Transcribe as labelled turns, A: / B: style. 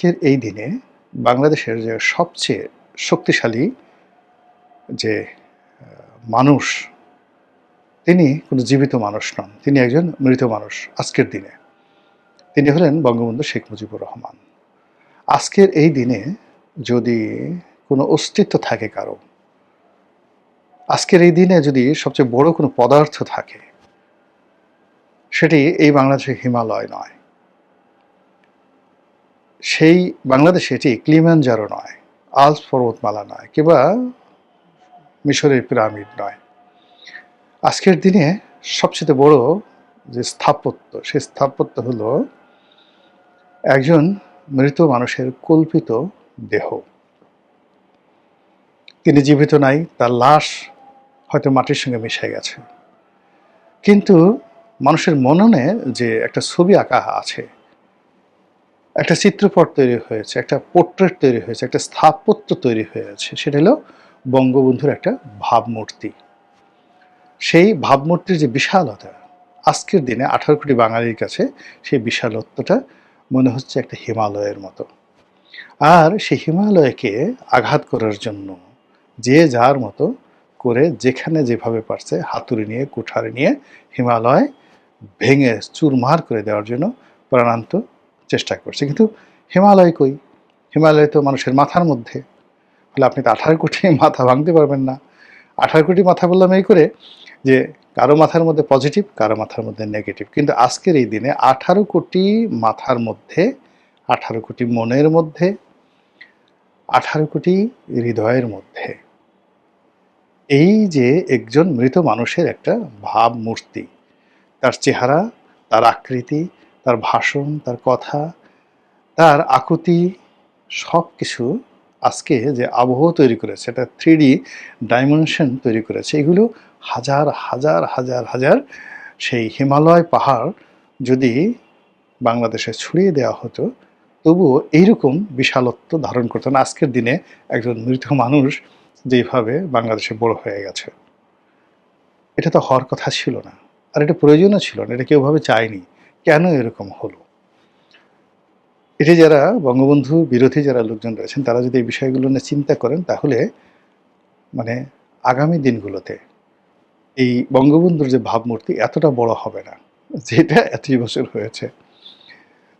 A: আজকের এই দিনে বাংলাদেশের যে সবচেয়ে শক্তিশালী যে মানুষ, তিনি কোনো জীবিত মানুষ নন। তিনি একজন মৃত মানুষ আজকের দিনে। তিনি হলেন বঙ্গবন্ধু শেখ মুজিবুর রহমান। আজকের এই দিনে যদি কোনো অস্তিত্ব থাকে কারো, আজকের এই দিনে যদি সবচেয়ে বড় কোনো পদার্থ থাকে, সেটি এই বাংলাদেশের হিমালয় নয়। সেই বাংলাদেশে এটি কিলিমানজারো নয়, আল্পস পর্বতমালা নয়, কিংবা মিশরের পিরামিড নয়। আজকের দিনে সবচেয়ে বড় যে স্থাপত্য, সেই স্থাপত্য হলো একজন মৃত মানুষের কল্পিত দেহ। তিনি জীবিত নাই, তার লাশ হয়তো মাটির সঙ্গে মিশে গেছে, কিন্তু মানুষের মননে যে একটা ছবি আঁকা আছে, একটা চিত্রপট তৈরি হয়েছে, একটা পোর্ট্রেট তৈরি হয়েছে, একটা স্থাপত্য তৈরি হয়েছে, সেটা হলো বঙ্গবন্ধুর একটা ভাবমূর্তি। সেই ভাবমূর্তির যে বিশালতা, আজকের দিনে 18 কোটি বাঙালির কাছে সেই বিশালত্বটা মনে হচ্ছে একটা হিমালয়ের মতো। আর সেই হিমালয়কে আঘাত করার জন্য যে যার মতো করে যেখানে যেভাবে পারছে হাতুড়ি নিয়ে, কুঠারি নিয়ে হিমালয় ভেঙে চুরমার করে দেওয়ার জন্য প্রাণান্ত চেষ্টা করছে। কিন্তু হিমালয় কই? হিমালয় তো মানুষের মাথার মধ্যে। ফলে আপনি তো 18 কোটি মাথা ভাঙতে পারবেন না। 18 কোটি মাথা বললাম এই করে যে কারো মাথার মধ্যে পজিটিভ, কারো মাথার মধ্যে নেগেটিভ। কিন্তু আজকের এই দিনে 18 কোটি মাথার মধ্যে, 18 কোটি মনের মধ্যে, 18 কোটি হৃদয়ের মধ্যে এই যে একজন মৃত মানুষের একটা ভাবমূর্তি, তার চেহারা, তার আকৃতি, তার ভাষণ, তার কথা, তার আকুতি, সব কিছু আজকে যে আবহ তৈরি করেছে, একটা 3D ডাইমেনশন তৈরি করেছে। এগুলো হাজার হাজার হাজার হাজার সেই হিমালয় পাহাড় যদি বাংলাদেশে ছড়িয়ে দেওয়া হতো, তবুও এইরকম বিশালত্ব ধারণ করতো না আজকের দিনে একজন মৃত মানুষ যেভাবে বাংলাদেশে বড় হয়ে গেছে। এটা তো হওয়ার কথা ছিল না, আর এটা প্রয়োজনও ছিল না, এটা কেউ ভাবে চায়নি। কেন এরকম হলো? এটি যারা বঙ্গবন্ধু বিরোধী যারা লোকজন রয়েছেন, তারা যদি এই বিষয়গুলো নিয়ে চিন্তা করেন, তাহলে মানে আগামী দিনগুলোতে এই বঙ্গবন্ধুর যে ভাবমূর্তি এতটা বড় হবে না, যেটা এতই বছর হয়েছে।